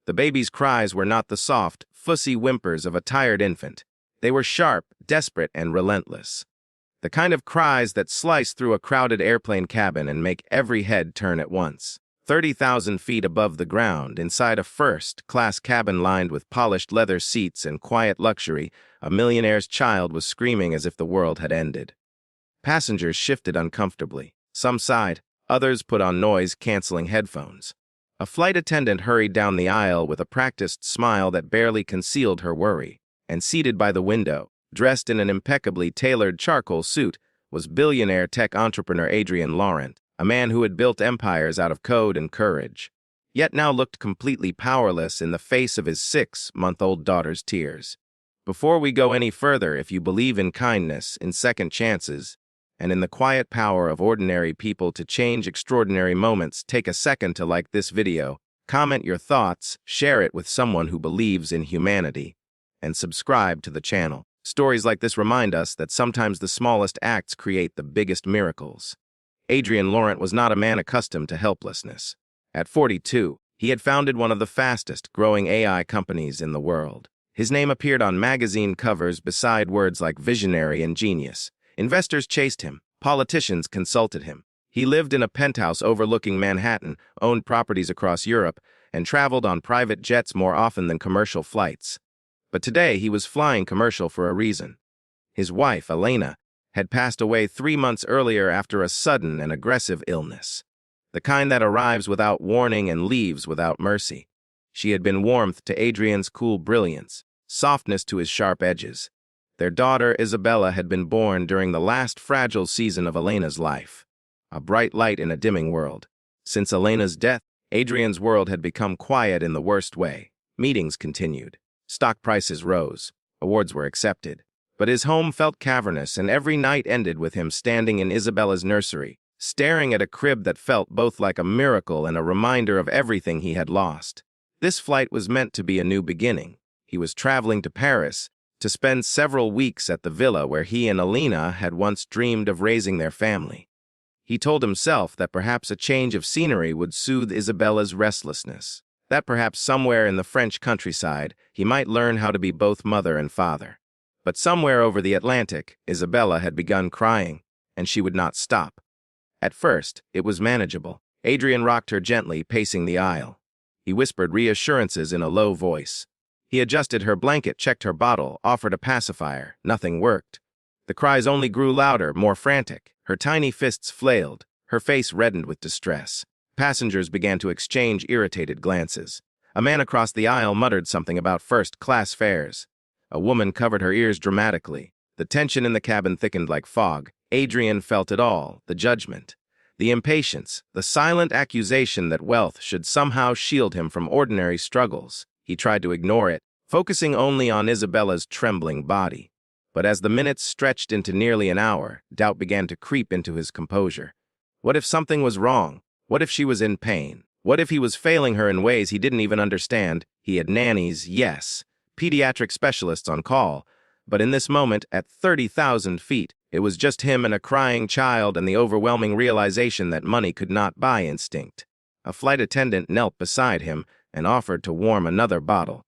The baby's cries were not the soft, fussy whimpers of a tired infant. They were sharp, desperate, and relentless. The kind of cries that slice through a crowded airplane cabin and make every head turn at once. 30,000 feet above the ground, inside a first-class cabin lined with polished leather seats and quiet luxury, a millionaire's child was screaming as if the world had ended. Passengers shifted uncomfortably. Some sighed, others put on noise-canceling headphones. A flight attendant hurried down the aisle with a practiced smile that barely concealed her worry, and seated by the window, dressed in an impeccably tailored charcoal suit, was billionaire tech entrepreneur Adrian Laurent, a man who had built empires out of code and courage, yet now looked completely powerless in the face of his 6-month-old daughter's tears. Before we go any further, if you believe in kindness, in second chances, and in the quiet power of ordinary people to change extraordinary moments, take a second to like this video, comment your thoughts, share it with someone who believes in humanity, and subscribe to the channel. Stories like this remind us that sometimes the smallest acts create the biggest miracles. Adrian Laurent was not a man accustomed to helplessness. At 42, he had founded one of the fastest-growing AI companies in the world. His name appeared on magazine covers beside words like visionary and genius. Investors chased him. Politicians consulted him. He lived in a penthouse overlooking Manhattan, owned properties across Europe, and traveled on private jets more often than commercial flights. But today he was flying commercial for a reason. His wife, Elena, had passed away 3 months earlier after a sudden and aggressive illness, the kind that arrives without warning and leaves without mercy. She had been warmth to Adrian's cool brilliance, softness to his sharp edges. Their daughter, Isabella, had been born during the last fragile season of Elena's life, a bright light in a dimming world. Since Elena's death, Adrian's world had become quiet in the worst way. Meetings continued. Stock prices rose. Awards were accepted. But his home felt cavernous, and every night ended with him standing in Isabella's nursery, staring at a crib that felt both like a miracle and a reminder of everything he had lost. This flight was meant to be a new beginning. He was traveling to Paris to spend several weeks at the villa where he and Elena had once dreamed of raising their family. He told himself that perhaps a change of scenery would soothe Isabella's restlessness, that perhaps somewhere in the French countryside he might learn how to be both mother and father. But somewhere over the Atlantic, Isabella had begun crying, and she would not stop. At first, it was manageable. Adrian rocked her gently, pacing the aisle. He whispered reassurances in a low voice. He adjusted her blanket, checked her bottle, offered a pacifier. Nothing worked. The cries only grew louder, more frantic. Her tiny fists flailed. Her face reddened with distress. Passengers began to exchange irritated glances. A man across the aisle muttered something about first-class fares. A woman covered her ears dramatically. The tension in the cabin thickened like fog. Adrian felt it all, the judgment, the impatience, the silent accusation that wealth should somehow shield him from ordinary struggles. He tried to ignore it, focusing only on Isabella's trembling body. But as the minutes stretched into nearly an hour, doubt began to creep into his composure. What if something was wrong? What if she was in pain? What if he was failing her in ways he didn't even understand? He had nannies, yes, pediatric specialists on call, but in this moment, at 30,000 feet, it was just him and a crying child and the overwhelming realization that money could not buy instinct. A flight attendant knelt beside him and offered to warm another bottle.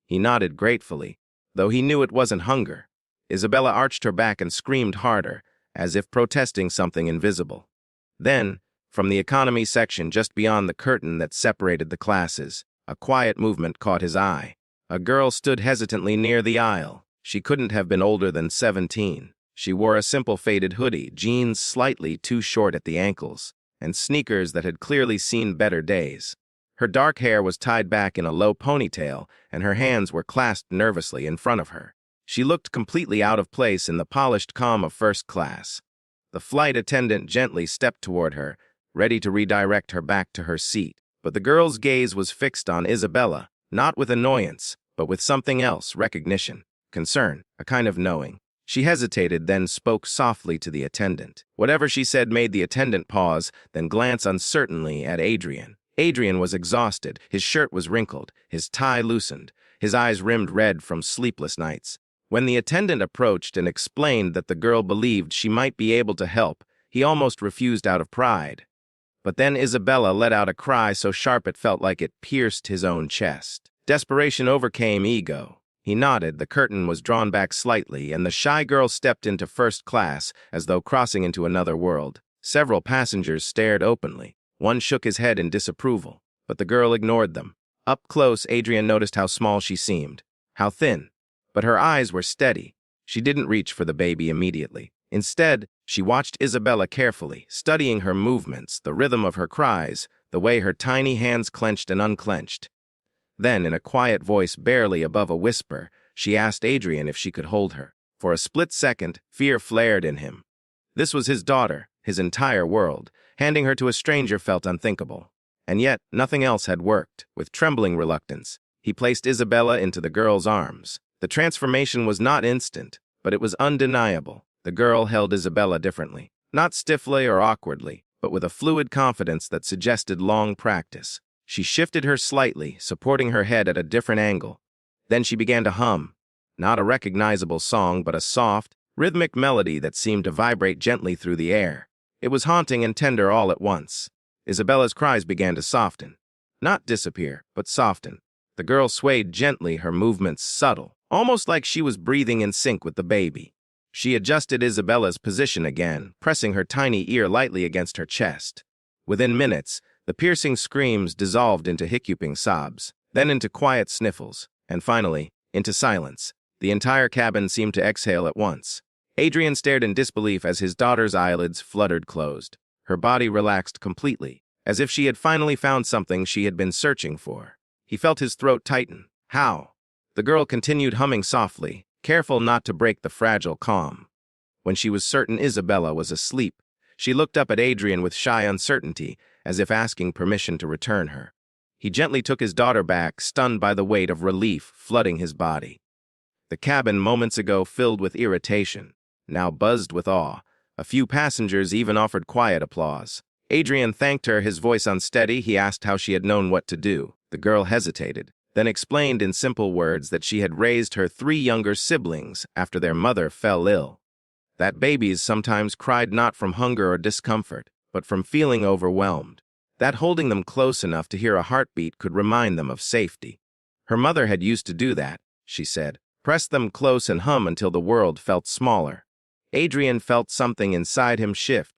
He nodded gratefully, though he knew it wasn't hunger. Isabella arched her back and screamed harder, as if protesting something invisible. Then, from the economy section just beyond the curtain that separated the classes, a quiet movement caught his eye. A girl stood hesitantly near the aisle. She couldn't have been older than 17. She wore a simple faded hoodie, jeans slightly too short at the ankles, and sneakers that had clearly seen better days. Her dark hair was tied back in a low ponytail, and her hands were clasped nervously in front of her. She looked completely out of place in the polished calm of first class. The flight attendant gently stepped toward her, ready to redirect her back to her seat. But the girl's gaze was fixed on Isabella, not with annoyance, but with something else, recognition, concern, a kind of knowing. She hesitated, then spoke softly to the attendant. Whatever she said made the attendant pause, then glance uncertainly at Adrian. Adrian was exhausted, his shirt was wrinkled, his tie loosened, his eyes rimmed red from sleepless nights. When the attendant approached and explained that the girl believed she might be able to help, he almost refused out of pride. But then Isabella let out a cry so sharp it felt like it pierced his own chest. Desperation overcame ego. He nodded, the curtain was drawn back slightly, and the shy girl stepped into first class as though crossing into another world. Several passengers stared openly. One shook his head in disapproval, but the girl ignored them. Up close, Adrian noticed how small she seemed, how thin. But her eyes were steady. She didn't reach for the baby immediately. Instead, she watched Isabella carefully, studying her movements, the rhythm of her cries, the way her tiny hands clenched and unclenched. Then, in a quiet voice barely above a whisper, she asked Adrian if she could hold her. For a split second, fear flared in him. This was his daughter, his entire world. Handing her to a stranger felt unthinkable. And yet, nothing else had worked. With trembling reluctance, he placed Isabella into the girl's arms. The transformation was not instant, but it was undeniable. The girl held Isabella differently, not stiffly or awkwardly, but with a fluid confidence that suggested long practice. She shifted her slightly, supporting her head at a different angle. Then she began to hum, not a recognizable song, but a soft, rhythmic melody that seemed to vibrate gently through the air. It was haunting and tender all at once. Isabella's cries began to soften. Not disappear, but soften. The girl swayed gently, her movements subtle, almost like she was breathing in sync with the baby. She adjusted Isabella's position again, pressing her tiny ear lightly against her chest. Within minutes, the piercing screams dissolved into hiccuping sobs, then into quiet sniffles, and finally, into silence. The entire cabin seemed to exhale at once. Adrian stared in disbelief as his daughter's eyelids fluttered closed. Her body relaxed completely, as if she had finally found something she had been searching for. He felt his throat tighten. How? The girl continued humming softly, careful not to break the fragile calm. When she was certain Isabella was asleep, she looked up at Adrian with shy uncertainty, as if asking permission to return her. He gently took his daughter back, stunned by the weight of relief flooding his body. The cabin, moments ago filled with irritation, now buzzed with awe. A few passengers even offered quiet applause. Adrian thanked her, his voice unsteady. He asked how she had known what to do. The girl hesitated, then explained in simple words that she had raised her 3 younger siblings after their mother fell ill. That babies sometimes cried not from hunger or discomfort, but from feeling overwhelmed. That holding them close enough to hear a heartbeat could remind them of safety. Her mother had used to do that, she said. Press them close and hum until the world felt smaller. Adrian felt something inside him shift.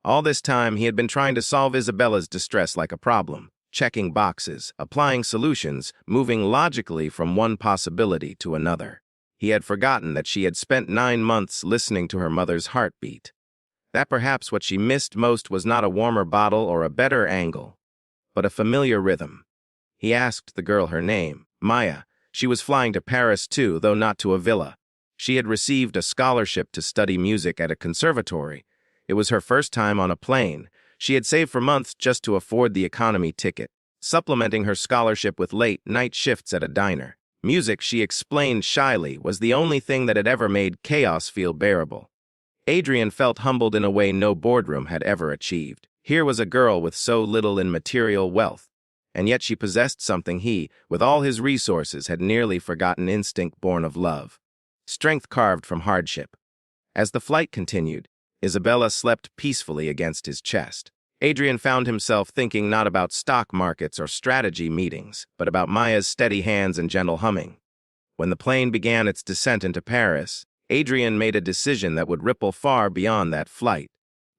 All this time, he had been trying to solve Isabella's distress like a problem, checking boxes, applying solutions, moving logically from one possibility to another. He had forgotten that she had spent 9 months listening to her mother's heartbeat. That perhaps what she missed most was not a warmer bottle or a better angle, but a familiar rhythm. He asked the girl her name, Maya. She was flying to Paris too, though not to a villa. She had received a scholarship to study music at a conservatory. It was her first time on a plane. She had saved for months just to afford the economy ticket, supplementing her scholarship with late-night shifts at a diner. Music, she explained shyly, was the only thing that had ever made chaos feel bearable. Adrian felt humbled in a way no boardroom had ever achieved. Here was a girl with so little in material wealth, and yet she possessed something he, with all his resources, had nearly forgotten: instinct born of love. Strength carved from hardship. As the flight continued, Isabella slept peacefully against his chest. Adrian found himself thinking not about stock markets or strategy meetings, but about Maya's steady hands and gentle humming. When the plane began its descent into Paris, Adrian made a decision that would ripple far beyond that flight.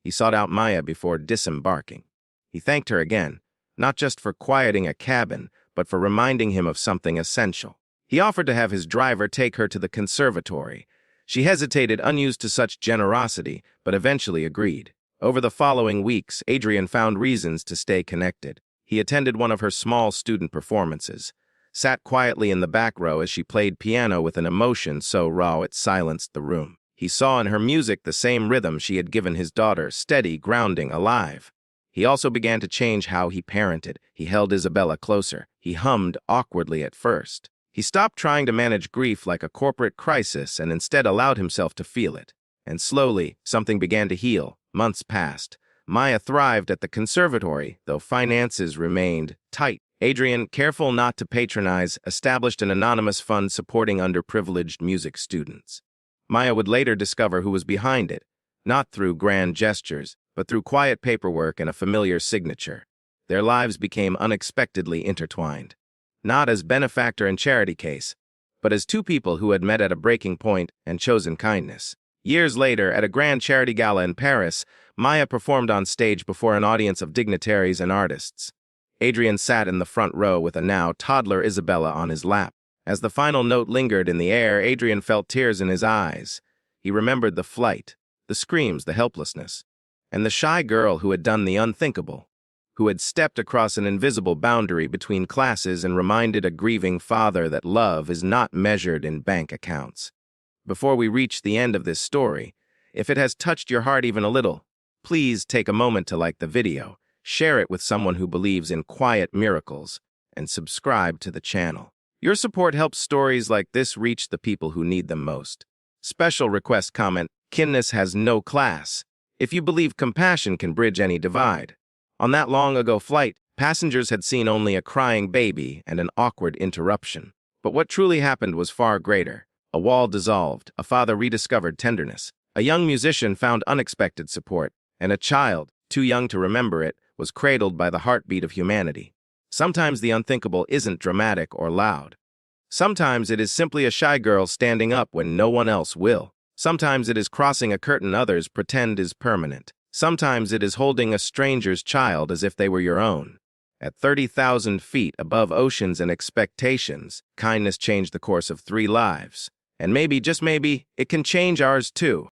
He sought out Maya before disembarking. He thanked her again, not just for quieting a cabin, but for reminding him of something essential. He offered to have his driver take her to the conservatory. She hesitated, unused to such generosity, but eventually agreed. Over the following weeks, Adrian found reasons to stay connected. He attended one of her small student performances, sat quietly in the back row as she played piano with an emotion so raw it silenced the room. He saw in her music the same rhythm she had given his daughter, steady, grounding, alive. He also began to change how he parented. He held Isabella closer. He hummed awkwardly at first. He stopped trying to manage grief like a corporate crisis and instead allowed himself to feel it. And slowly, something began to heal. Months passed. Maya thrived at the conservatory, though finances remained tight. Adrian, careful not to patronize, established an anonymous fund supporting underprivileged music students. Maya would later discover who was behind it, not through grand gestures, but through quiet paperwork and a familiar signature, their lives became unexpectedly intertwined. Not as benefactor and charity case, but as two people who had met at a breaking point and chosen kindness. Years later, at a grand charity gala in Paris, Maya performed on stage before an audience of dignitaries and artists. Adrian sat in the front row with a now toddler Isabella on his lap. As the final note lingered in the air, Adrian felt tears in his eyes. He remembered the flight, the screams, the helplessness, and the shy girl who had done the unthinkable, who had stepped across an invisible boundary between classes and reminded a grieving father that love is not measured in bank accounts. Before we reach the end of this story, if it has touched your heart even a little, please take a moment to like the video, share it with someone who believes in quiet miracles, and subscribe to the channel. Your support helps stories like this reach the people who need them most. Special request comment: kindness has no class. If you believe compassion can bridge any divide. On that long-ago flight, passengers had seen only a crying baby and an awkward interruption. But what truly happened was far greater. A wall dissolved, a father rediscovered tenderness, a young musician found unexpected support, and a child, too young to remember it, was cradled by the heartbeat of humanity. Sometimes the unthinkable isn't dramatic or loud. Sometimes it is simply a shy girl standing up when no one else will. Sometimes it is crossing a curtain others pretend is permanent. Sometimes it is holding a stranger's child as if they were your own. At 30,000 feet above oceans and expectations, kindness changed the course of 3 lives. And maybe, just maybe, it can change ours too.